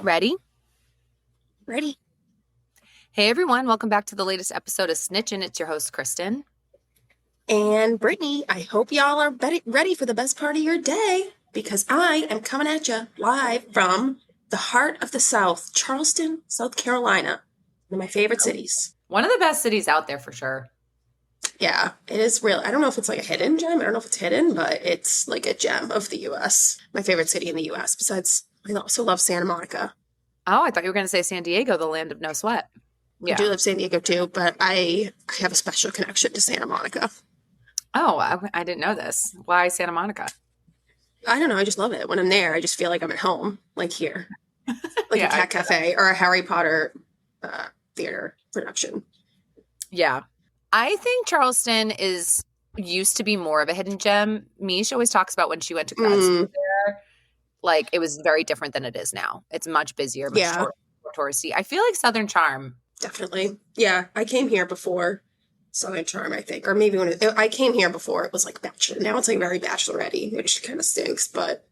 Ready? Ready? Hey everyone, welcome back to the latest episode of Snitchin'. It's your host, Kristen. And Brittany, I hope y'all are ready for the best part of your day because I am coming at you live from the heart of the South, Charleston, South Carolina, one of my favorite cities. One of the best cities out there for sure. Yeah, it is real. I don't know if it's like a hidden gem. I don't know if it's hidden, but it's like a gem of the U.S. My favorite city in the U.S. Besides, I also love Santa Monica. Oh, I thought you were going to say San Diego, the land of no sweat. I do love San Diego too, but I have a special connection to Santa Monica. Oh, I didn't know this. Why Santa Monica? I don't know. I just love it. When I'm there, I just feel like I'm at home, like here. Like Yeah, a cat cafe or a Harry Potter theater production. Yeah. I think Charleston used to be more of a hidden gem. Mish always talks about when she went to grad school there. Like, it was very different than it is now. It's much busier, much more touristy. I feel like Southern Charm. Definitely. Yeah, I came here before Southern Charm, I think. Or maybe I came here before, it was like bachelor. Now it's like very bachelorette-y, which kind of stinks. But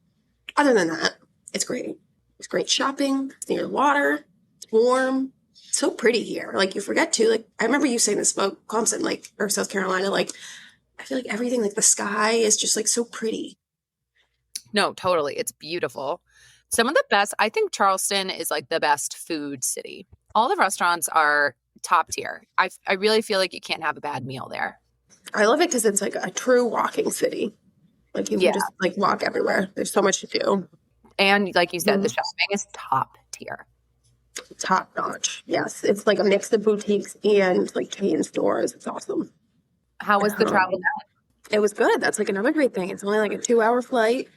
other than that, it's great. It's great shopping. It's near the water. It's warm. It's so pretty here. Like, you forget to, like, I remember you saying this about Clemson, like, or South Carolina, like, I feel like everything, like the sky is just like so pretty. No, totally. It's beautiful. Some of the best, I think Charleston is like the best food city. All the restaurants are top tier. I really feel like you can't have a bad meal there. I love it because it's like a true walking city. Like, you can just like walk everywhere. There's so much to do. And like you said, the shopping is top tier. Top notch. Yes. It's like a mix of boutiques and like chain stores. It's awesome. How was the travel down? It was good. That's like another great thing. It's only like a 2-hour flight.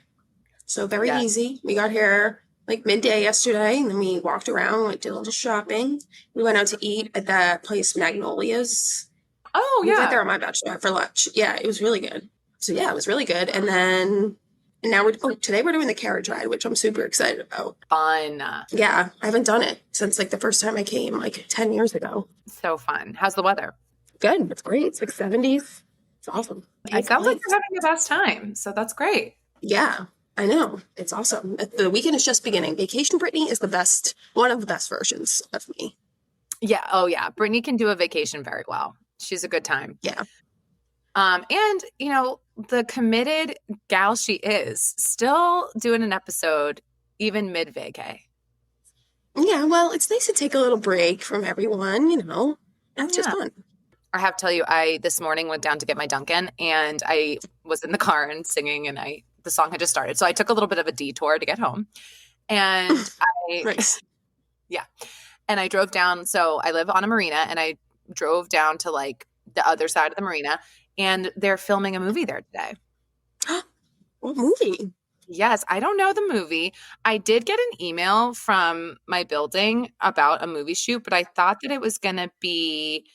So very easy. We got here like midday yesterday, and then we walked around, did a little shopping. We went out to eat at that place, Magnolia's. Oh, we went there on my bachelor for lunch. Yeah, it was really good. So yeah, it was really good. And now today we're doing the carriage ride, which I'm super excited about. Fun. Yeah, I haven't done it since like the first time I came, like 10 years ago. So fun. How's the weather? Good. It's great. It's like 70s. It's awesome. It sounds like you're having the best time. So that's great. Yeah. I know. It's awesome. The weekend is just beginning. Vacation Brittany is one of the best versions of me. Yeah. Oh, yeah. Brittany can do a vacation very well. She's a good time. Yeah. And, you know, the committed gal she is, still doing an episode even mid-vacay. Yeah. Well, it's nice to take a little break from everyone, you know. That's just fun. I have to tell you, this morning went down to get my Dunkin', and I was in the car and singing, and the song had just started. So I took a little bit of a detour to get home. And Nice. Yeah. And I drove down. So I live on a marina, and I drove down to like the other side of the marina, and they're filming a movie there today. What movie? Yes. I don't know the movie. I did get an email from my building about a movie shoot, but I thought that it was going to be,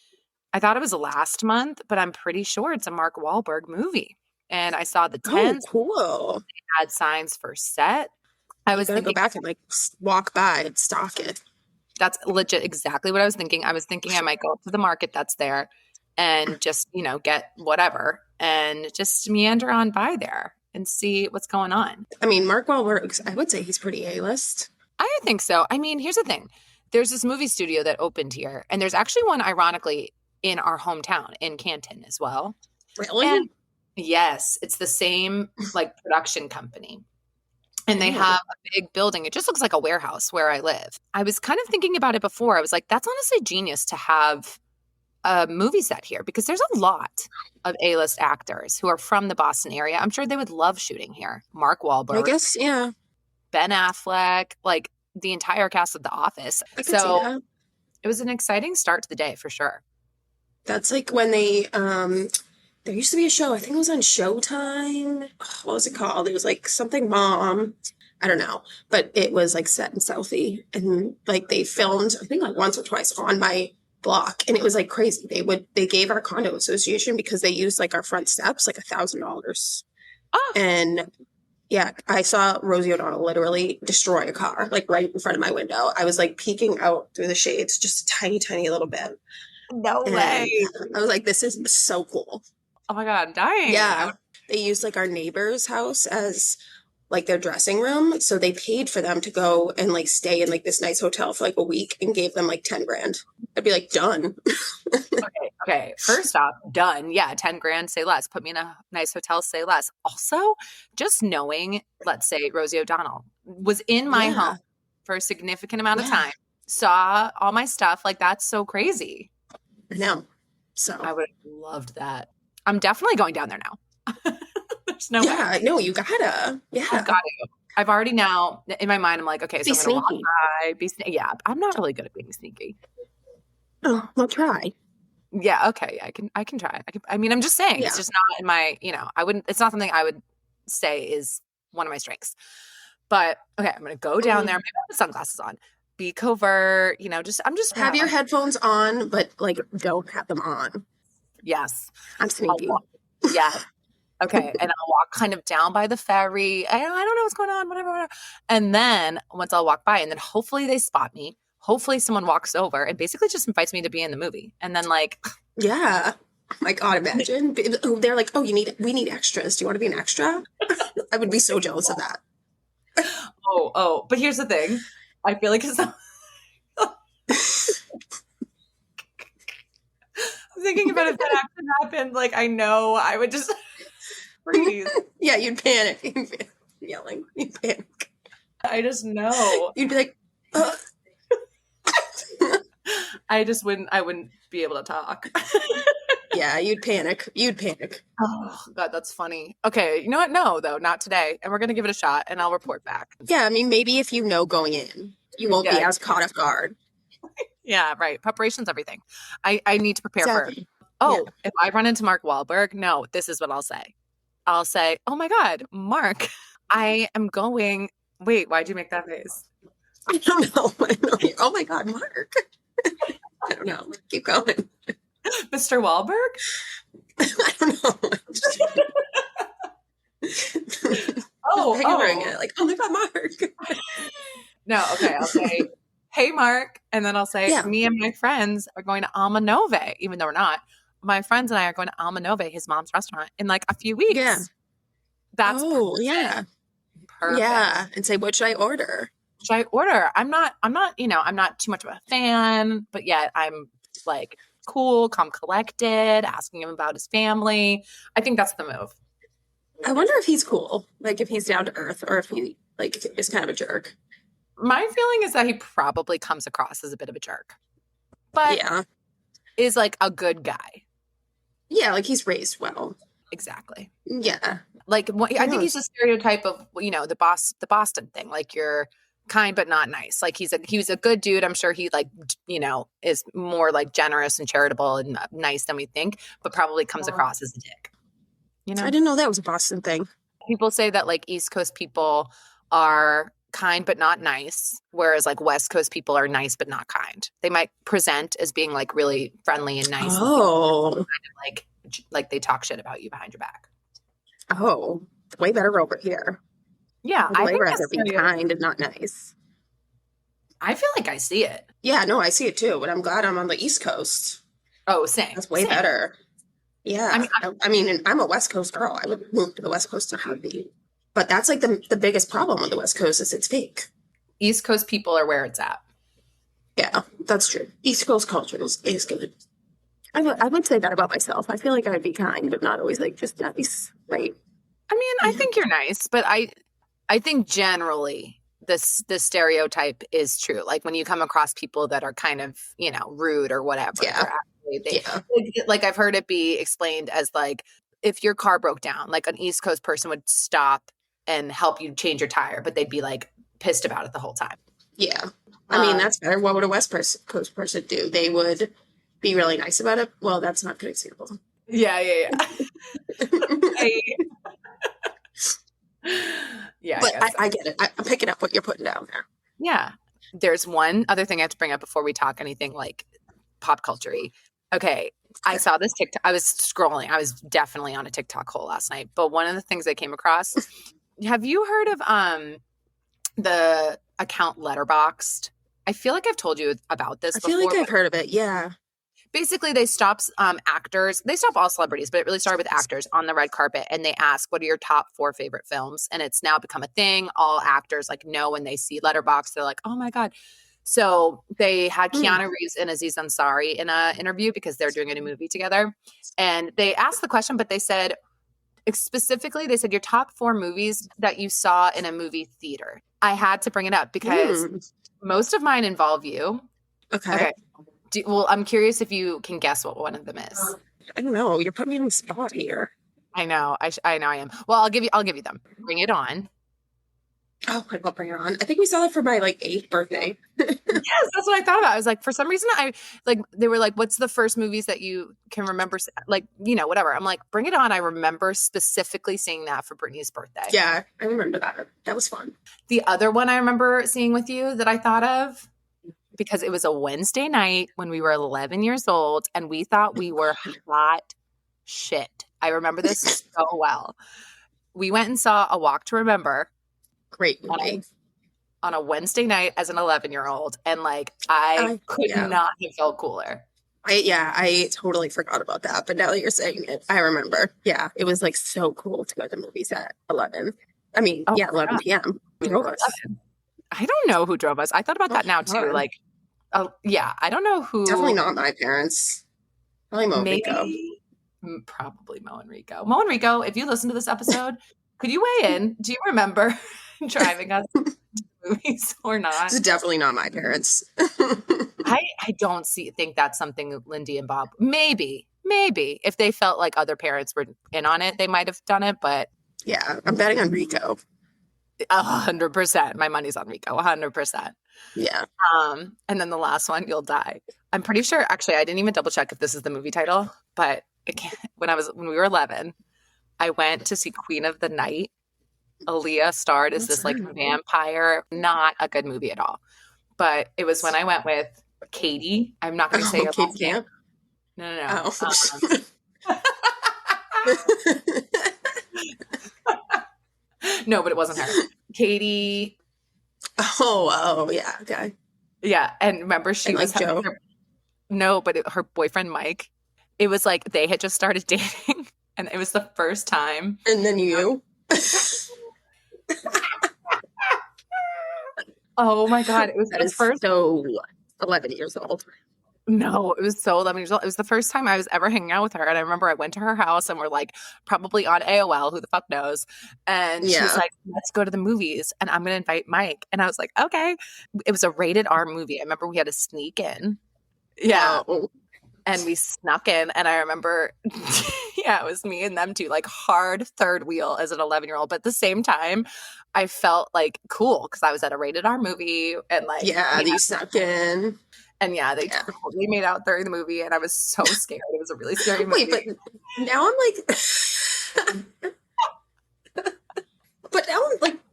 I thought it was last month, but I'm pretty sure it's a Mark Wahlberg movie. And I saw the tents. Oh, cool. They had signs for set. I was going to go back and like walk by and stalk it. That's legit exactly what I was thinking. I was thinking I might go up to the market that's there and just, you know, get whatever and just meander on by there and see what's going on. I mean, Mark Wahlberg, I would say he's pretty A-list. I think so. I mean, here's the thing. There's this movie studio that opened here, and there's actually one, ironically, in our hometown in Canton as well. Really? And yes, it's the same like production company. And they have a big building. It just looks like a warehouse where I live. I was kind of thinking about it before. I was like, that's honestly genius to have a movie set here because there's a lot of A-list actors who are from the Boston area. I'm sure they would love shooting here. Mark Wahlberg. I guess, yeah. Ben Affleck, like the entire cast of The Office. I could see that. It was an exciting start to the day for sure. That's like when there used to be a show, I think it was on Showtime. What was it called? It was like something Mom. I don't know. But it was like set in Southie. And like they filmed, I think like once or twice on my block. And it was like crazy. They gave our condo association because they used like our front steps, like $1,000. Oh. And yeah, I saw Rosie O'Donnell literally destroy a car, like right in front of my window. I was like peeking out through the shades, just a tiny, tiny little bit. No way. I was like, this is so cool. Oh my God, I'm dying. Yeah. They used like our neighbor's house as like their dressing room. So they paid for them to go and like stay in like this nice hotel for like a week and gave them like 10 grand. I'd be like, done. Okay. Okay. First off, done. Yeah. 10 grand, say less. Put me in a nice hotel, say less. Also, just knowing, let's say Rosie O'Donnell was in my home Yeah. for a significant amount of Yeah. time, saw all my stuff. Like, that's so crazy. I know. So I would have loved that. I'm definitely going down there now. There's no way. yeah, no, you gotta. Yeah. I've got to. I've already now, in my mind, I'm like, okay, so Be I'm going to walk sneaky. by, yeah, I'm not really good at being sneaky. Oh, well, try. Yeah, okay, I can try. I mean, I'm just saying, Yeah. it's just not in my, I wouldn't, it's not something I would say is one of my strengths. But okay, I'm going to go down there, maybe I'll put sunglasses on, be covert, I'm just Have your headphones on, but like don't have them on. yes. I'm I'll sneaky. walk, yeah. Okay, and I'll walk kind of down by the ferry. I don't know what's going on, whatever. And then once I'll walk by, and then hopefully they spot me. Hopefully someone walks over and basically just invites me to be in the movie. And then like, Yeah. Oh my God, imagine. They're like, oh, we need extras. Do you want to be an extra? I would be so jealous of that. but here's the thing. I feel like I'm thinking about if that actually happened, like I know I would just freeze. Yeah, you'd panic. You'd be yelling. You'd panic. I just know. You'd be like, I wouldn't be able to talk. yeah, you'd panic. You'd panic. Oh, God, that's funny. Okay, you know what? No, though, not today. And we're going to give it a shot, and I'll report back. Yeah, I mean, maybe if you know going in, you won't be as caught off guard. Yeah, right. Preparation's everything. I need to prepare Exactly. If I run into Mark Wahlberg, no, this is what I'll say. I'll say, oh my God, Mark, I am going. Wait, why'd you make that face? I don't know. Oh my God, Mark. I don't know. Keep going. Mr. Wahlberg? I don't know. Figuring it. Like, oh my God, Mark. No, okay. I'll say, hey, Mark. And then I'll say, me and my friends are going to Alma Nove, even though we're not. My friends and I are going to Alma Nove, his mom's restaurant, in like a few weeks. Yeah. That's perfect. Yeah. Perfect. Yeah. And say, what should I order? Should I order? I'm not, I'm not too much of a fan, but yet I'm like cool, calm, collected, asking him about his family. I think that's the move. I wonder if he's cool, like if he's down to earth or if he like is kind of a jerk. My feeling is that he probably comes across as a bit of a jerk, but is like a good guy. Yeah, like he's raised well. Exactly. Yeah. Like I think he's a stereotype of, the Boston thing. Like you're kind but not nice. Like he was a good dude. I'm sure he like, is more like generous and charitable and nice than we think, but probably comes across as a dick. I didn't know that was a Boston thing. People say that like East Coast people are kind but not nice, whereas like West Coast people are nice but not kind. They might present as being like really friendly and nice. Oh. And kind of like they talk shit about you behind your back. Oh, way better over here. Yeah, I'd way rather be kind and not nice. I feel like I see it. Yeah, no, I see it too, but I'm glad I'm on the East Coast. Oh, same. That's way better. Yeah. I mean, I'm a West Coast girl. I would move to the West Coast in a heartbeat. But that's like the biggest problem with the West Coast is it's fake. East Coast people are where it's at. Yeah, that's true. East Coast culture is good. I would say that about myself. I feel like I'd be kind, but not always like just nice, right? I mean, I think you're nice, but I think generally the stereotype is true. Like when you come across people that are kind of, rude or whatever. Yeah. Like I've heard it be explained as like if your car broke down, like an East Coast person would stop and help you change your tire, but they'd be like pissed about it the whole time. Yeah. I mean, that's better. What would a West Coast person do? They would be really nice about it. Well, that's not a good example. Yeah. Yeah. But I get it. I'm picking up what you're putting down there. Yeah. There's one other thing I have to bring up before we talk anything like pop culture-y. Okay. I saw this TikTok. I was scrolling. I was definitely on a TikTok hole last night. But one of the things I came across, have you heard of the account Letterboxd? I feel like I've told you about this before. I feel like I've heard of it. Yeah. Basically, they stop actors. They stop all celebrities, but it really started with actors on the red carpet. And they ask, what are your top 4 favorite films? And it's now become a thing. All actors like know when they see Letterboxd, they're like, oh my God. So they had Keanu Reeves and Aziz Ansari in an interview because they're doing a new movie together. And they asked the question, but they said, specifically, they said your top 4 movies that you saw in a movie theater. I had to bring it up because most of mine involve you. Okay. Well, I'm curious if you can guess what one of them is. I don't know. You're putting me on the spot here. I know. I know I am. Well, I'll give you them. Bring It On. Oh, I love Bring It On. I think we saw that for my 8th birthday. Yes, that's what I thought about. I was like, for some reason, they were like, what's the first movies that you can remember? Like, whatever. I'm like, Bring It On. I remember specifically seeing that for Brittany's birthday. Yeah, I remember that. That was fun. The other one I remember seeing with you that I thought of, because it was a Wednesday night when we were 11 years old and we thought we were hot shit. I remember this so well. We went and saw A Walk to Remember. Great movie. On a Wednesday night as an 11-year-old. And I could not have felt cooler. I totally forgot about that. But now that you're saying it, I remember. Yeah, it was so cool to go to movies at 11. I mean, 11 p.m. Drove us. I don't know who drove us. I thought about that now too. I don't know who. Definitely not my parents. Probably Mo and Rico. Probably Mo and Rico. Mo and Rico, if you listen to this episode, could you weigh in? Do you remember driving us to movies or not? It's definitely not my parents. I don't think that's something Lindy and Bob. Maybe if they felt like other parents were in on it, they might have done it. But yeah, I'm betting on Rico. 100%. My money's on Rico. 100%. Yeah. And then the last one, You'll Die. I'm pretty sure. Actually, I didn't even double check if this is the movie title, but when we were 11, I went to see Queen of the Night. Aaliyah starred as this vampire. Not a good movie at all. But it was when I went with Katie. I'm not going to say her last name. No. Oh. No, but it wasn't her. Katie. Oh, yeah. Okay. Yeah. And remember, she was Joe. No, but her boyfriend, Mike, it was they had just started dating. And it was the first time. And then you. Oh my God. It was the first. So 11 years old. No, it was so 11 years old. It was the first time I was ever hanging out with her. And I remember I went to her house and we're probably on AOL, who the fuck knows. And she was like, let's go to the movies and I'm going to invite Mike. And I was like, okay. It was a rated R movie. I remember we had to sneak in. Yeah. Oh. And we snuck in. And I remember, it was me and them two, hard third wheel as an 11-year-old. But at the same time, I felt cool because I was at a rated R movie and you snuck in. And they totally made out during the movie, and I was so scared. It was a really scary movie. Wait, but now but now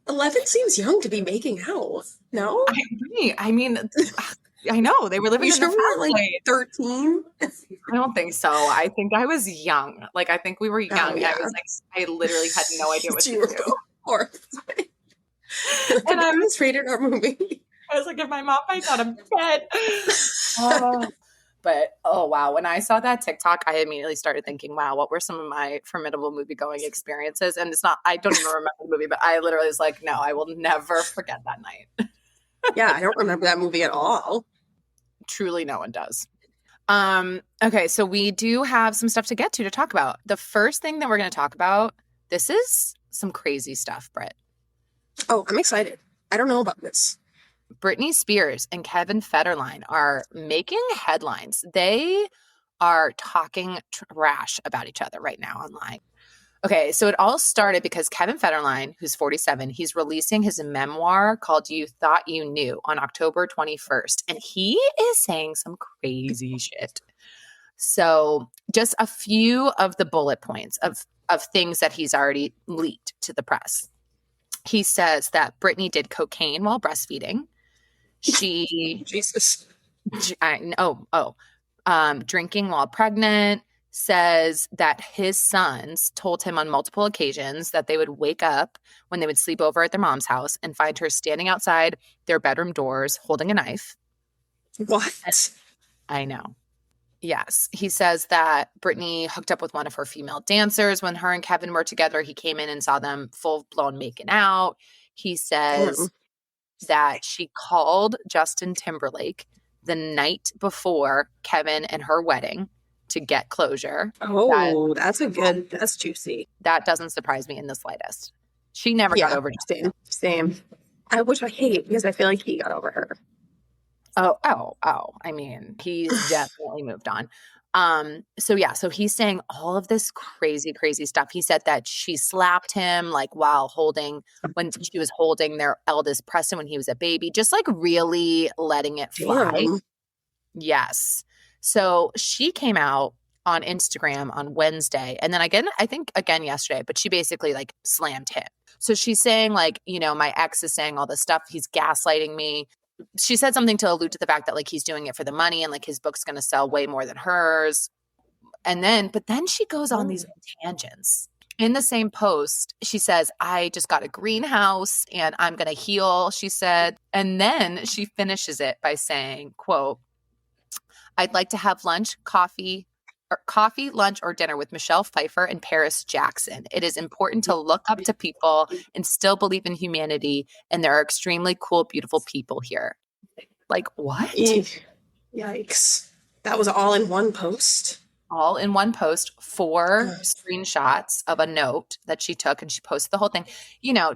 11 seems young to be making out. No, I agree. I mean, I know they were living. You sure we were 13? I don't think so. I think I was young. I think we were young. Oh, yeah. I literally had no idea what to do. Horrified. And I was rated R movie. I was like, if my mom finds out, I'm dead. But, wow. When I saw that TikTok, I immediately started thinking, wow, what were some of my formidable movie-going experiences? And I don't even remember the movie, but I literally was like, no, I will never forget that night. Yeah, I don't remember that movie at all. Truly, no one does. Okay, so we do have some stuff to get to talk about. The first thing that we're going to talk about, this is some crazy stuff, Britt. Oh, I'm excited. I don't know about this. Britney Spears and Kevin Federline are making headlines. They are talking trash about each other right now online. Okay, so it all started because Kevin Federline, who's 47, he's releasing his memoir called You Thought You Knew on October 21st. And he is saying some crazy shit. So just a few of the bullet points of things that he's already leaked to the press. He says that Brittany did cocaine while breastfeeding. Jesus. Drinking while pregnant, says that his sons told him on multiple occasions that they would wake up when they would sleep over at their mom's house and find her standing outside their bedroom doors holding a knife. What? I know. Yes. He says that Brittany hooked up with one of her female dancers when her and Kevin were together. He came in and saw them full blown making out. He says Damn. that she called Justin Timberlake the night before Kevin and her wedding to get closure. Oh, that's juicy. That doesn't surprise me in the slightest. She never got Yeah, over same, same. Which I hate because I feel like he got over her. Oh. I mean, he's definitely moved on. So he's saying all of this crazy, crazy stuff. He said that she slapped him like when she was holding their eldest Preston when he was a baby, just like really letting it fly. Damn. Yes. So she came out on Instagram on Wednesday and then I think again yesterday, but she basically like slammed him. So she's saying like, my ex is saying all this stuff. He's gaslighting me. She said something to allude to the fact that like he's doing it for the money and like his book's going to sell way more than hers. But then she goes on these tangents. In the same post, she says, I just got a greenhouse and I'm going to heal, she said. And then she finishes it by saying, quote, I'd like to have coffee, lunch, or dinner with Michelle Pfeiffer and Paris Jackson. It is important to look up to people and still believe in humanity. And there are extremely cool, beautiful people here. Like, what? Yikes. That was all in one post? All in one post, 4 screenshots of a note that she took and she posted the whole thing.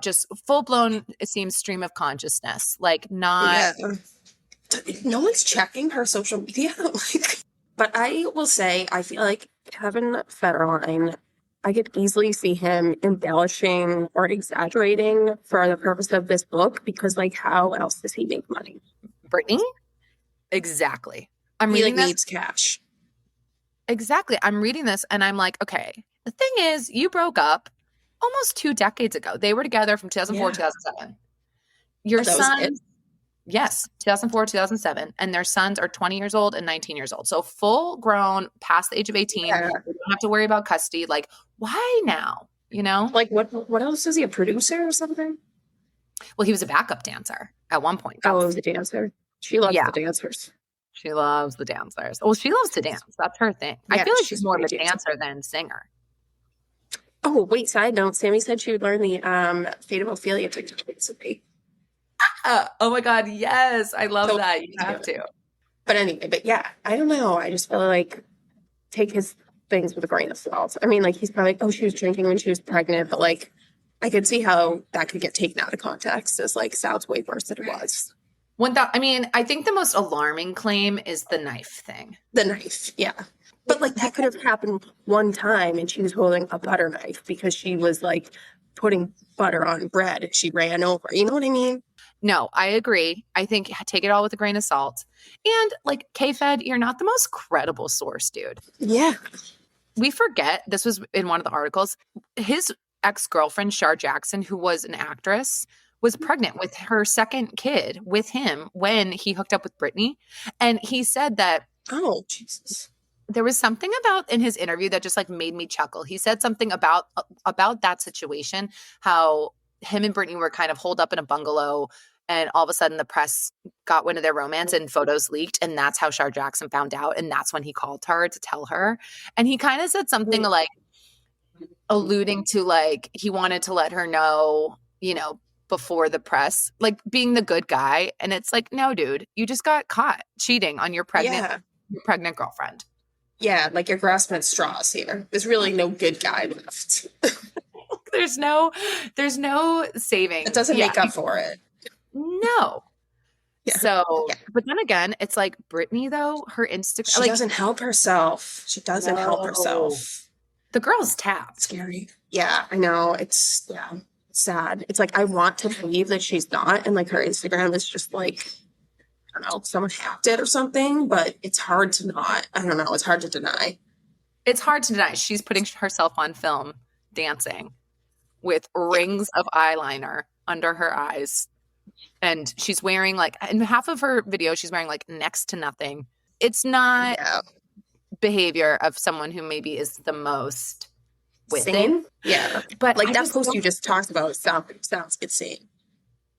Just full blown, it seems, stream of consciousness. Like, not. Yeah. No one's checking her social media. But I will say, I feel like Kevin Federline, I could easily see him embellishing or exaggerating for the purpose of this book because, like, how else does he make money? Brittany? Exactly. He needs cash. Exactly. I'm reading this and I'm like, okay, the thing is, you broke up almost 2 decades ago. They were together from 2004 to 2007. Your son. Yes, 2004, 2007. And their sons are 20 years old and 19 years old. So full grown, past the age of 18. Yeah. You don't have to worry about custody. Like, why now? Like, what else? Is he a producer or something? Well, he was a backup dancer at one point. He was a dancer. She loves the dancers. She loves the dancers. Well, she loves to dance. That's her thing. Yeah, I feel like she's more of a dancer than singer. Oh, wait, side note. Sammy said she would learn the Fate of Ophelia TikTok recipe. Oh my God, yes. I love that. You have to. But anyway, I don't know. I just feel like take his things with a grain of salt. I mean, like, he's probably like, oh, she was drinking when she was pregnant, but like, I could see how that could get taken out of context as like, sounds way worse than it was. I think the most alarming claim is the knife thing. The knife, yeah. But like, that could have happened one time and she was holding a butter knife because she was like putting butter on bread and she ran over. You know what I mean? No, I agree. I think take it all with a grain of salt. And like K-Fed, you're not the most credible source, dude. Yeah. We forget, this was in one of the articles, his ex-girlfriend, Char Jackson, who was an actress, was pregnant with her second kid with him when he hooked up with Brittany. And he said that, oh, Jesus. There was something about in his interview that just like made me chuckle. He said something about that situation, how him and Brittany were kind of holed up in a bungalow and all of a sudden the press got wind of their romance and photos leaked. And that's how Char Jackson found out. And that's when he called her to tell her. And he kind of said something like alluding to like he wanted to let her know, before the press, like being the good guy. And it's like, no, dude, you just got caught cheating on your pregnant girlfriend. Yeah, like you're grasping at straws here. There's really no good guy left. There's no saving. It doesn't make up for it. No. Yeah. So, but then again, it's like Brittany though, her Instagram. She doesn't help herself. The girl's tapped. Scary. Yeah, I know. It's sad. It's like I want to believe that she's not, and like her Instagram is just like, I don't know, someone hacked it or something, but it's hard to not. I don't know. It's hard to deny. She's putting herself on film dancing with rings of eyeliner under her eyes. And she's wearing like, in half of her video, she's wearing like next to nothing. It's not behavior of someone who maybe is the most within. Yeah. But like that post you just talked about sounds insane.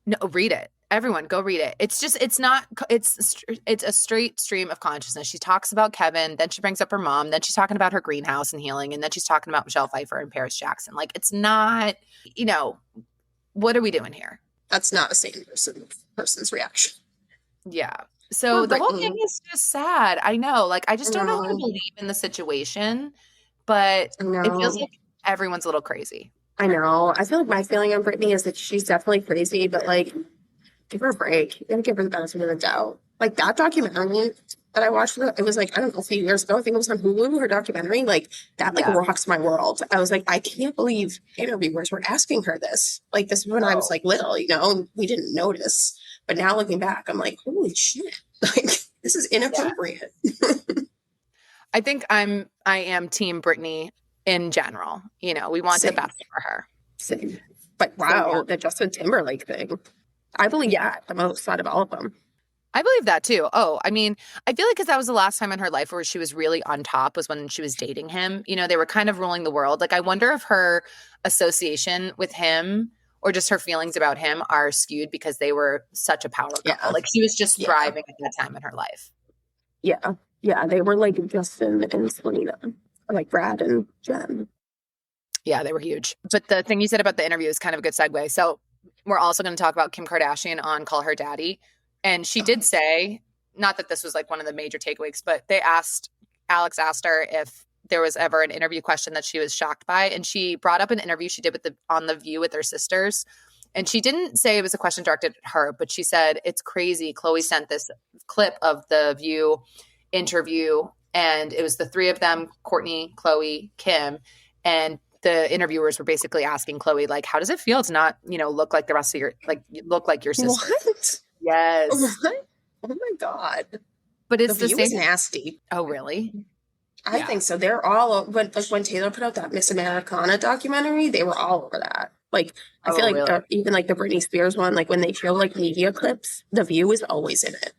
No, read it. Everyone go read it. It's not, it's a straight stream of consciousness. She talks about Kevin, then she brings up her mom, then she's talking about her greenhouse and healing, and then she's talking about Michelle Pfeiffer and Paris Jackson. Like, it's not, what are we doing here? That's not a sane person's reaction. Yeah. So the whole thing is just sad. I know. Like, I just don't know how to believe in the situation, but it feels like everyone's a little crazy. I know. I feel like my feeling on Brittany is that she's definitely crazy, but like, give her a break. You gotta give her the benefit of the doubt. Like that documentary that I watched, it was like, I don't know, a few years ago. I think it was on Hulu, her documentary. Like that, like rocks my world. I was like, I can't believe interviewers were asking her this. Like this is when I was like little, and we didn't notice. But now looking back, I'm like, holy shit. Like this is inappropriate. I think I am team Brittany in general. We want the best for her. Same. But wow, the Justin Timberlake thing. I believe the most out of all of them. I believe that too. Oh, I mean, I feel like because that was the last time in her life where she was really on top was when she was dating him. They were kind of ruling the world. Like, I wonder if her association with him or just her feelings about him are skewed because they were such a power couple. Like, she was just thriving at that time in her life. Yeah. Yeah, they were like Justin and Selena, or like Brad and Jen. Yeah, they were huge. But the thing you said about the interview is kind of a good segue. So we're also going to talk about Kim Kardashian on Call Her Daddy. And she did say, not that this was like one of the major takeaways, but Alex asked her if there was ever an interview question that she was shocked by. And she brought up an interview she did on The View with her sisters. And she didn't say it was a question directed at her, but she said, it's crazy. Khloe sent this clip of The View interview, and it was the three of them, Kourtney, Khloe, Kim, and the interviewers were basically asking Khloe, like, how does it feel to not, look like the rest of your, like, look like your sister? What? Yes. What? Oh my God. But it's the View same. is nasty. Oh, really? I think so. They're all, when Taylor put out that Miss Americana documentary, they were all over that. Like, I feel like really? even like the Britney Spears one, like when they show like media clips, The View is always in it.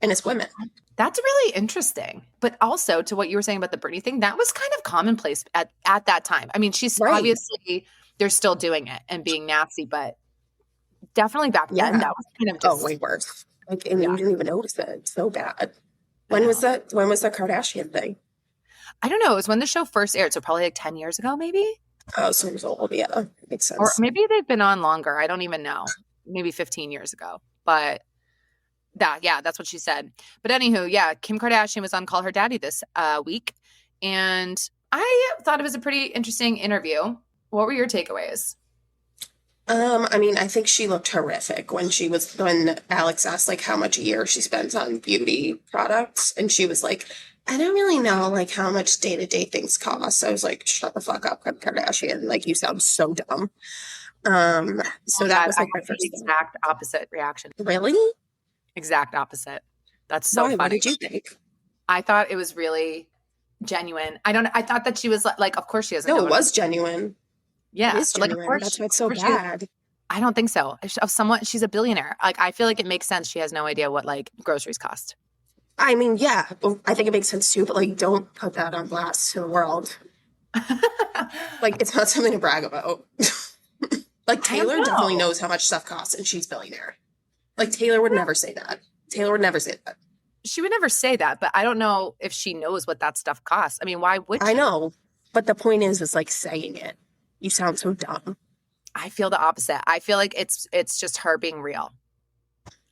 And it's women. That's really interesting. But also to what you were saying about the Britney thing, that was kind of commonplace at that time. I mean, she's obviously, they're still doing it and being nasty, but definitely back then, that was kind of just. way worse. Like, and you didn't even notice it. It's so bad. When was the Kardashian thing? I don't know. It was when the show first aired. So probably like 10 years ago, maybe? Oh, so it was old. Yeah, makes sense. Or maybe they've been on longer. I don't even know. Maybe 15 years ago. But that's what she said. But anywho, Kim Kardashian was on Call Her Daddy this week. And I thought it was a pretty interesting interview. What were your takeaways? I mean, I think she looked horrific when Alex asked like how much a year she spends on beauty products. And she was like, I don't really know like how much day-to-day things cost. I was like, shut the fuck up, Kim Kardashian. Like, you sound so dumb. So that was like my first exact opposite reaction. Really? Exact opposite. That's so funny. What did you think? I thought it was really genuine. I thought that she was like, of course she doesn't. No, it was genuine. Yeah. It is genuine. Like, of course, that's why it's so bad. I don't think so. She's a billionaire. Like, I feel like it makes sense. She has no idea what like groceries cost. I mean, yeah, I think it makes sense too, but like, don't put that on blast to the world. Like, it's not something to brag about. Like, Taylor definitely knows how much stuff costs, and she's billionaire. Like, Taylor would never say that. She would never say that, but I don't know if she knows what that stuff costs. I mean, why would she? I know, but the point is like saying it. You sound so dumb. I feel the opposite. I feel like it's just her being real.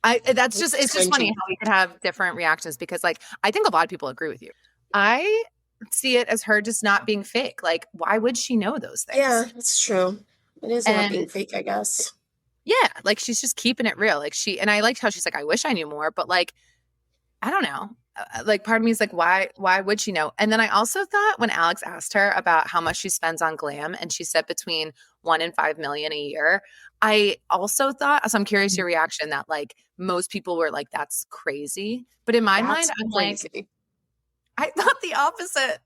It's just funny how we can have different reactions because like I think a lot of people agree with you. I see it as her just not being fake. Like, why would she know those things? Yeah, that's true. It is not being fake, I guess. Yeah, like she's just keeping it real. Like and I liked how she's like, I wish I knew more, but like, I don't know. Like part of me is like, why would she know? And then I also thought when Alex asked her about how much she spends on glam, and she said between 1 and 5 million a year. I also thought, so I'm curious your reaction, that like most people were like, that's crazy. But in my mind, I'm crazy. Like, I thought the opposite.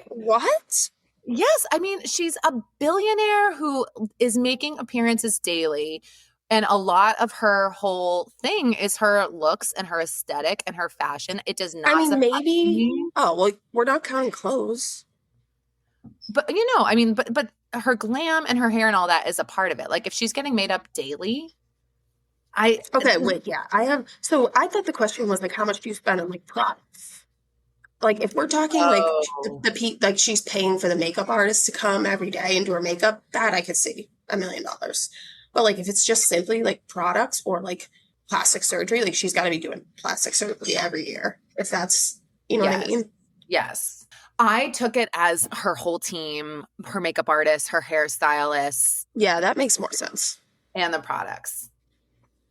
What? Yes. I mean, she's a billionaire who is making appearances daily. And a lot of her whole thing is her looks and her aesthetic and her fashion. It does not. I mean, maybe. Oh, well, we're not counting clothes. But, I mean, but her glam and her hair and all that is a part of it. Like, if she's getting made up daily, I Okay, wait, yeah. So I thought the question was like, how much do you spend on like products? Like, if we're talking like oh like she's paying for the makeup artist to come every day and do her makeup, that I could see $1 million. But like, if it's just simply like products or like plastic surgery, like she's got to be doing plastic surgery every year. If that's, you know what I yes, mean? yes. I took it as her whole team, her makeup artist, her hairstylist, Yeah, that makes more sense. and the products.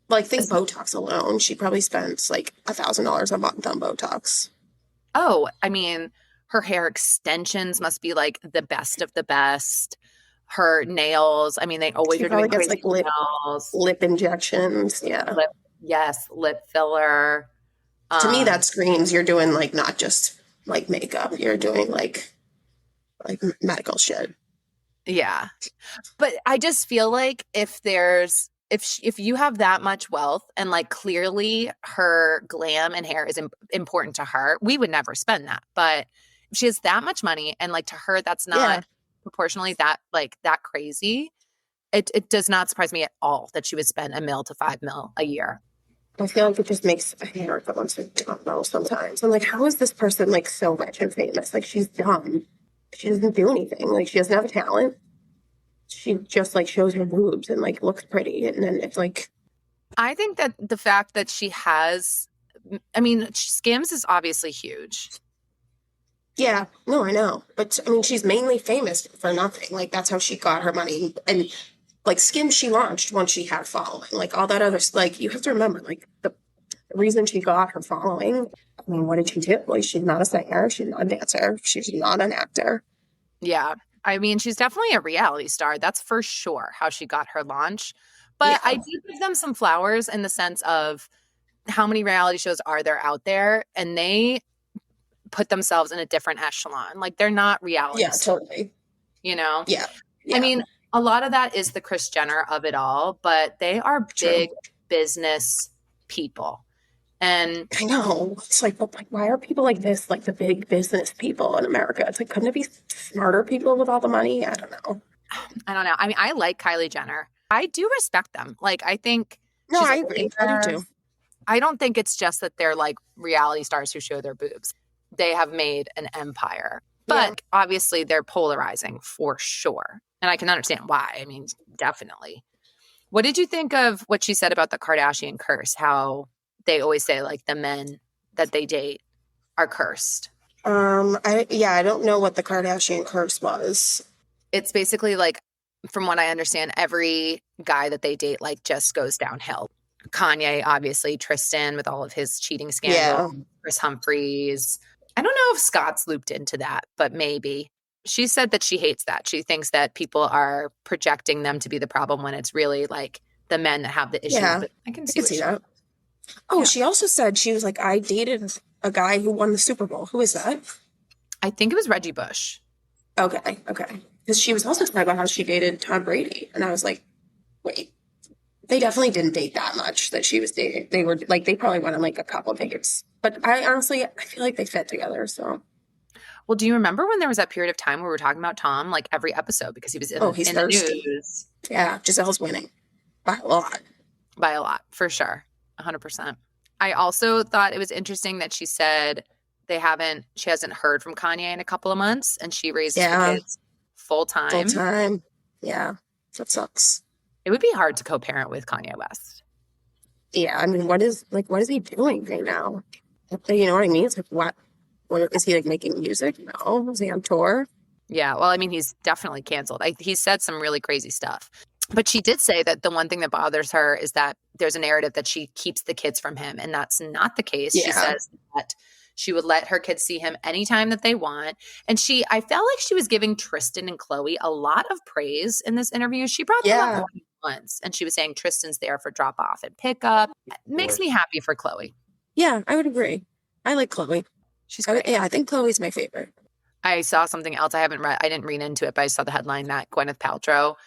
Like, think Botox alone. She probably spends like $1,000 a month on Botox. Oh, I mean, her hair extensions must be like the best of the best. Her nails, I mean, they always She are probably doing gets crazy like nails. lip injections. Yeah. Lip, yes, lip filler. To me, Um, that screams you're doing like not just like makeup. You're doing like medical shit. yeah. But I just feel like if you have that much wealth and like clearly her glam and hair is important to her, we would never spend that. But if she has that much money and like to her that's Yeah. not proportionally that crazy, it does not surprise me at all that she would spend $1 to $5 million a year. I feel like it just makes a hair go into don't know sometimes. I'm like, how is this person like so rich and famous? Like she's dumb. She doesn't do anything. Like she doesn't have a talent. She just like shows her boobs and like looks pretty. And then it's like, I think that the fact that she has, I mean, Skims is obviously huge. yeah, no, I know. But I mean, she's mainly famous for nothing. Like that's how she got her money. And like Skims, she launched once she had a following. Like all that other, like you have to remember, like the reason she got her following. I mean, what did she do? Like she's not a singer. She's not a dancer. She's not an actor. Yeah. I mean, she's definitely a reality star. That's for sure how she got her launch. But I Yeah. do give them some flowers in the sense of how many reality shows are there out there? And they put themselves in a different echelon. Like they're not reality Yeah, stars, totally. you know? Yeah. I Yeah. mean, a lot of that is the Kris Jenner of it all, but they are True. big business people. And I know. It's like, but like, why are people like this, like the big business people in America? It's like, couldn't it be smarter people with all the money? I don't know. I don't know. I mean, I like Kylie Jenner. I do respect them. Like, I think No, she's I a agree. I do leader. too. I don't think it's just that they're like reality stars who show their boobs. They have made an empire. Yeah. But obviously they're polarizing for sure. And I can understand why. I mean, definitely. What did you think of what she said about the Kardashian curse? How they always say like the men that they date are cursed. I don't know what the Kardashian curse was. It's basically like, from what I understand, every guy that they date like just goes downhill. Kanye, obviously, Tristan with all of his cheating scandal, Yeah. Chris Humphries. I don't know if Scott's looped into that, but maybe. She said that she hates that. She thinks that people are projecting them to be the problem when it's really like the men that have the issues. Yeah. But I can I see can what see she. that. Oh, Yeah, she also said she was like, I dated a guy who won the Super Bowl. Who is that? I think it was Reggie Bush. Okay. Okay. Because she was also talking about how she dated Tom Brady. And I was like, wait, they definitely didn't date that much that she was dating. They were like, they probably went on like a couple dates. But I honestly, I feel like they fit together. So, Well, do you remember when there was that period of time where we were talking about Tom like every episode because he was oh, he's in the thirsty. news Yeah. Giselle's winning by a lot. by a lot, for sure. 100%. I also thought it was interesting that she said she hasn't heard from Kanye in a couple of months and she raises the Yeah. kids full Full time. time. Yeah. That sucks. It would be hard to co-parent with Kanye West. Yeah. I mean, what is he doing right now? You know what I mean? It's like, what is he like making music? No. Is he on tour? Yeah, well, I mean, he's definitely canceled. He said some really crazy stuff. But she did say that the one thing that bothers her is that there's a narrative that she keeps the kids from him, and that's not the case. She Yeah. says that she would let her kids see him anytime that they want. And I felt like she was giving Tristan and Chloe a lot of praise in this interview. She brought them Yeah. up once, and she was saying Tristan's there for drop off and pickup. It makes me happy for Chloe. Yeah, I would agree. I like Chloe. She's great. Yeah, I think Chloe's my favorite. I saw something else. I didn't read into it, but I saw the headline that Gwyneth Paltrow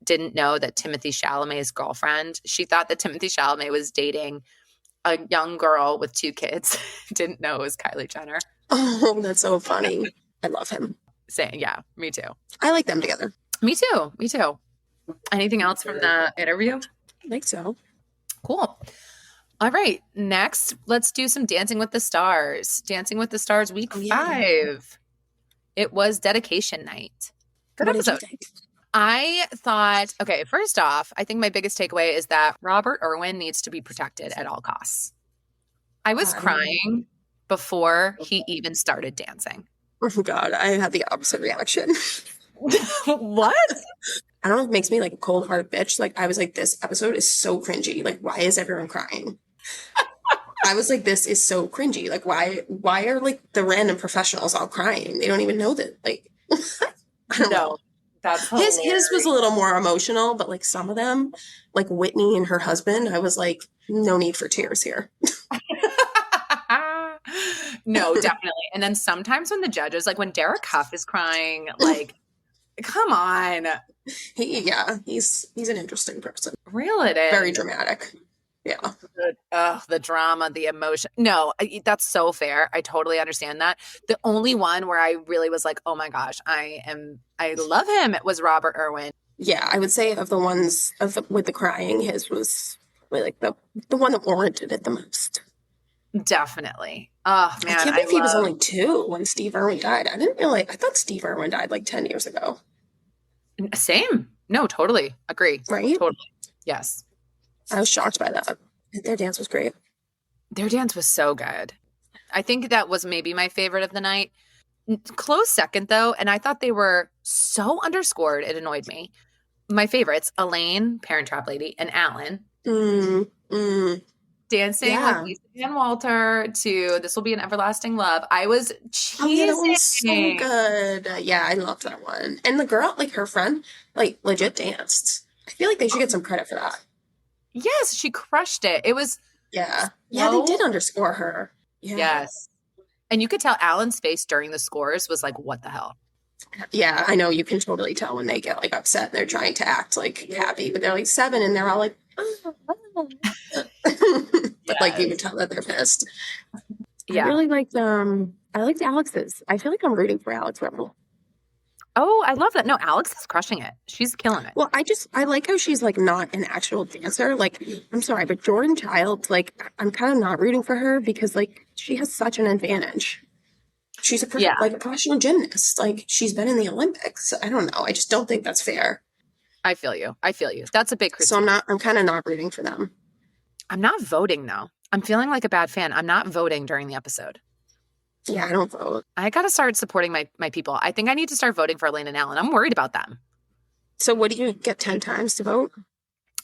didn't know that Timothy Chalamet's girlfriend, she thought that Timothy Chalamet was dating a young girl with 2 kids. Didn't know it was Kylie Jenner. Oh, that's so funny. I love him. Saying, yeah, me too. I like them together. Me too. Me too. Anything else from the interview? I think so. Cool. All right. Next, let's do some Dancing with the Stars. Dancing with the Stars week Oh yeah. 5. It was dedication night. Good What did you episode. think? I thought, okay, first off, I think my biggest takeaway is that Robert Irwin needs to be protected at all costs. I was God. crying before he even started dancing. Oh God, I had the opposite reaction. What? I don't know if it makes me like a cold hearted bitch. Like I was like, this episode is so cringy. Like, why is everyone crying? I was like, this is so cringy. Like, why are like the random professionals all crying? They don't even know that. Like, I don't know. No, that's His was a hilarious. little more emotional, but like some of them, like Whitney and her husband, I was like, no need for tears here. No, definitely. And then sometimes when the judges, like when Derek Huff is crying, like, come on. He's an interesting person. Reel it Very in. dramatic. Yeah. The drama, the emotion. No, that's so fair. I totally understand that. The only one where I really was like, oh my gosh, I love him. It was Robert Irwin. Yeah, I would say of the ones with the crying, his was really like the one that warranted it the most. Definitely. Oh I man, can't I believe he was love only 2 when Steve Irwin died. I didn't realize. I thought Steve Irwin died like 10 years ago. same. No, totally. Agree. Right? Totally. Yes. I was shocked by that. Their dance was great. Their dance was so good. I think that was maybe my favorite of the night. Close second though, and I thought they were so underscored, it annoyed me. My favorites, Elaine, Parent Trap Lady, and Alan, Mm, mm, dancing with yeah. Lisa and Walter to This Will Be an Everlasting Love. I was Oh yeah, that one's so cheesing. good. Yeah, I loved that one. And the girl, like her friend, like legit danced. I feel like they should get some credit for that. Yes, she crushed it. It was Yeah. Yeah, they slow. did underscore her. Yeah. Yes. And you could tell Alan's face during the scores was like, what the hell? Yeah, I know you can totally tell when they get like upset and they're trying to act like happy, but they're like 7 and they're all like, oh. But like you can Yes. tell that they're pissed. I Yeah. really liked I liked Alex's. I feel like I'm rooting for Alex Rebel. Oh, I love that. No, Alex is crushing it. She's killing it. Well, I like how she's like not an actual dancer. Like, I'm sorry, but Jordan Child, like, I'm kind of not rooting for her because like she has such an advantage. She's Yeah, like a professional gymnast. Like she's been in the Olympics. I don't know. I just don't think that's fair. I feel you. I feel you. That's a big So critique. I'm kind of not rooting for them. I'm not voting though. I'm feeling like a bad fan. I'm not voting during the episode. Yeah, I don't vote. I got to start supporting my people. I think I need to start voting for Elaine and Alan. I'm worried about them. So what do you get 10 times to vote?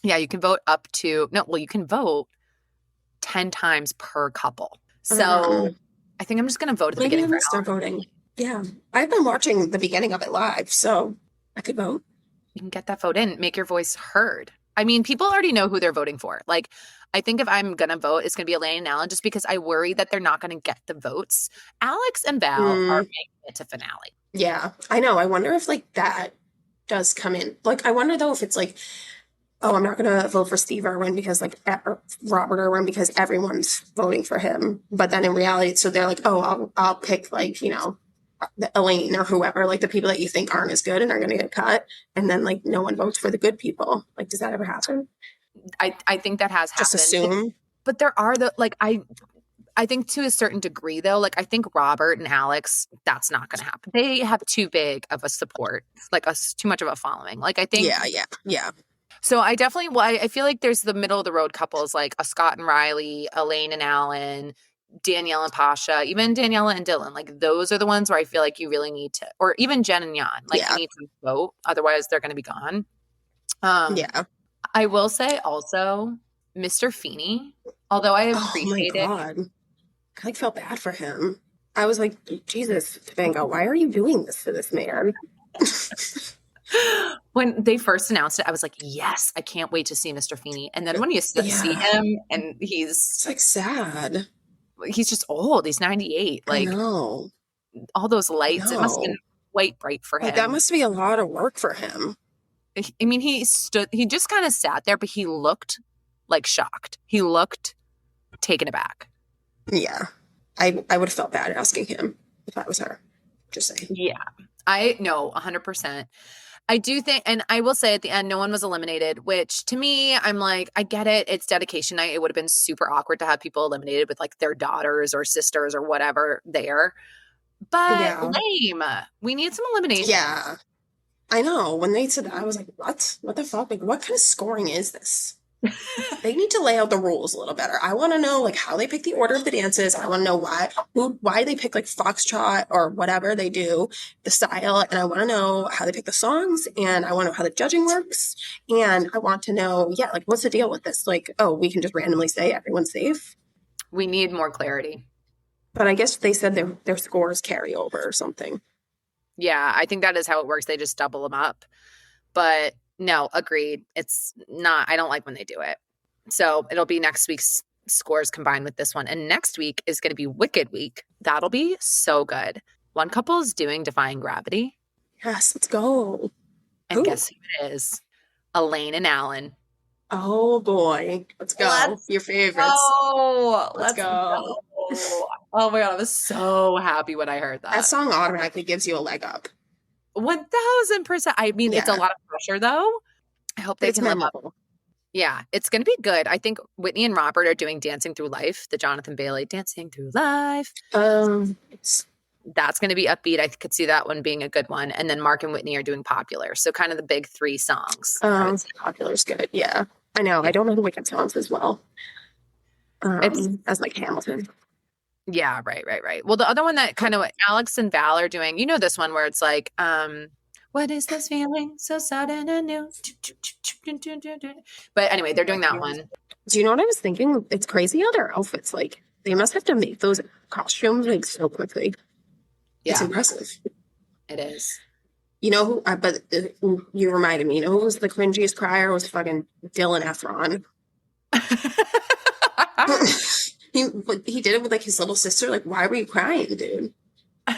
Yeah, you can vote up to, no, well, you can vote 10 times per couple. So Um, I think I'm just going to vote at the Maybe beginning I'm for gonna start voting. Yeah. I've been watching the beginning of it live, so I could vote. you can get that vote in, make your voice heard. I mean, people already know who they're voting for. Like, I think if I'm going to vote, it's going to be Elaine and Alan just because I worry that they're not going to get the votes. Alex and Val are Mm, making it to finale. yeah, I know. I wonder if like that does come in. Like, I wonder though if it's like, oh, I'm not gonna vote for Steve Irwin because like or Robert Irwin because everyone's voting for him. But then in reality, so they're like, oh, I'll pick like the Elaine or whoever, like the people that you think aren't as good and are gonna get cut, and then like no one votes for the good people. Like, does that ever happen? I think that has Just happened. assume. But there are I think to a certain degree though, like I think Robert and Alex, that's not going to happen. They have too big of a support, like too much of a following. Like I think Yeah. so. I definitely, well, I feel like there's the middle of the road couples like a Scott and Riley, Elaine and Alan, Danielle and Pasha, even Daniela and Dylan. Like those are the ones where I feel like you really need to, or even Jen and Jan. Like Yeah. you need to vote, otherwise they're going to be gone. Um, Yeah. I will say also, Mr. Feeney, although I Oh my appreciate it. God. I like felt bad for him. I was like, Jesus, Vango, why are you doing this to this man? When they first announced it, I was like, yes, I can't wait to see Mr. Feeney. And then when you see Yeah. him and It's like sad. he's just old, he's 98. I Like know. all those lights, it must have been quite bright for Like that him. must be a lot of work for him. I mean, he just kind of sat there, but he looked like shocked. He looked taken aback. Yeah. I would have felt bad asking him if I was her. Just saying. Yeah. I know 100%. I do think, and I will say at the end, no one was eliminated, which to me, I'm like, I get it. It's dedication night. It would have been super awkward to have people eliminated with like their daughters or sisters or whatever there. But Yeah. lame. We need some elimination. Yeah. I know. When they said that, I was like, what? What the fuck? Like, what kind of scoring is this? They need to lay out the rules a little better. I want to know like how they pick the order of the dances. I want to know why they pick like foxtrot or whatever they do, the style, and I want to know how they pick the songs, and I want to know how the judging works, and I want to know, yeah, like what's the deal with this? Like, oh, we can just randomly say everyone's safe. We need more clarity. But I guess they said their scores carry over or something. Yeah, I think that is how it works. They just double them up. But no, agreed. It's not, I don't like when they do it. So it'll be next week's scores combined with this one. And next week is going to be Wicked Week. That'll be so good. One couple is doing Defying Gravity. Yes, let's go. And Ooh. guess who it is? Elaine and Alan. Oh boy, let's go. Your favorites. Oh, let's go. Oh my God, I was so happy when I heard that. That song automatically gives you a leg up. 1000%. I mean, it's a lot of pressure though. I hope they can live up. Yeah, it's going to be good. I think Whitney and Robert are doing Dancing Through Life, the Jonathan Bailey Dancing Through Life. That's going to be upbeat. I could see that one being a good one. And then Mark and Whitney are doing Popular. So kind of the big 3 songs. Popular's good. Yeah. I know. I don't know the Wicked songs as well. As like Hamilton. Yeah, right. Well, the other one that kind of Alex and Val are doing, you know, this one where it's like, what is this feeling so sudden and new? But anyway, they're doing that one. Do you know what I was thinking? It's crazy how their outfits, like, they must have to make those costumes like so quickly. Yeah. It's impressive. It is. You know who, but you reminded me, you know who was the cringiest crier? Was fucking Dylan Efron. He did it with like his little sister. Like, why were you crying, dude? I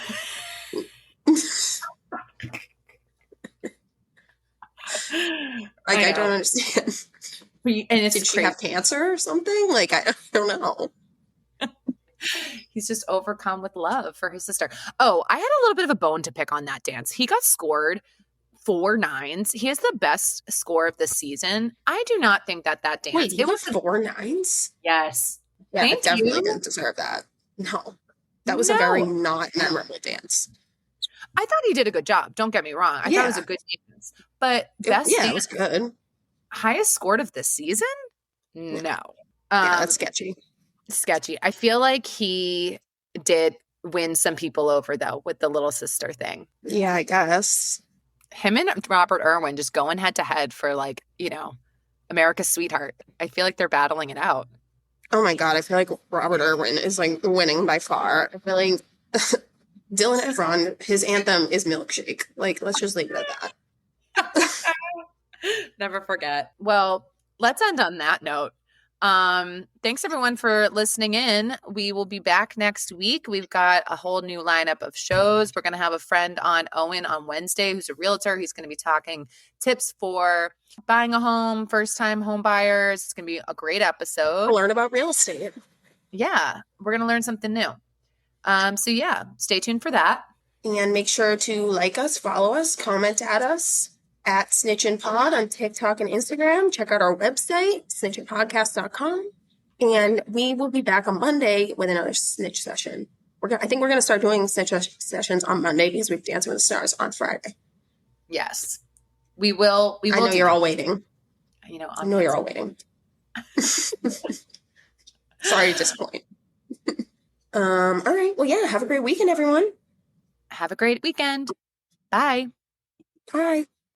don't understand. And did she have cancer or something? Like, I don't know. He's just overcome with love for his sister. Oh, I had a little bit of a bone to pick on that dance. He got scored 4 9s. He has the best score of the season. I do not think that dance. Wait, it was 4 9s? Yes. Yeah, it definitely didn't deserve that. No. That was a very not memorable dance. I thought he did a good job. Don't get me wrong. I thought it was a good dance. But it was good. Highest scored of the season? No. Yeah, that's sketchy. Sketchy. I feel like he did win some people over though with the little sister thing. Yeah, I guess. Him and Robert Irwin just going head to head for like, you know, America's sweetheart. I feel like they're battling it out. Oh my God, I feel like Robert Irwin is like winning by far. I feel like Dylan Efron, his anthem is Milkshake. Like, let's just leave it at that. Never forget. Well, let's end on that note. Thanks everyone for listening in. We will be back next week. We've got a whole new lineup of shows. We're going to have a friend on, Owen, on Wednesday, who's a realtor. He's going to be talking tips for buying a home, first-time home buyers. It's going to be a great episode. Learn about real estate. Yeah, we're going to learn something new. So yeah, stay tuned for that. And make sure to like us, follow us, comment at us at snitchinpod on TikTok and Instagram. Check out our website, snitchinpodcast.com. And we will be back on Monday with another snitch session. I think we're going to start doing snitch sessions on Monday because we have Dancing with the Stars on Friday. Yes. We will. I know you're all waiting. I know you're all waiting. Sorry to disappoint. All right. Well, yeah. Have a great weekend, everyone. Have a great weekend. Bye. Bye.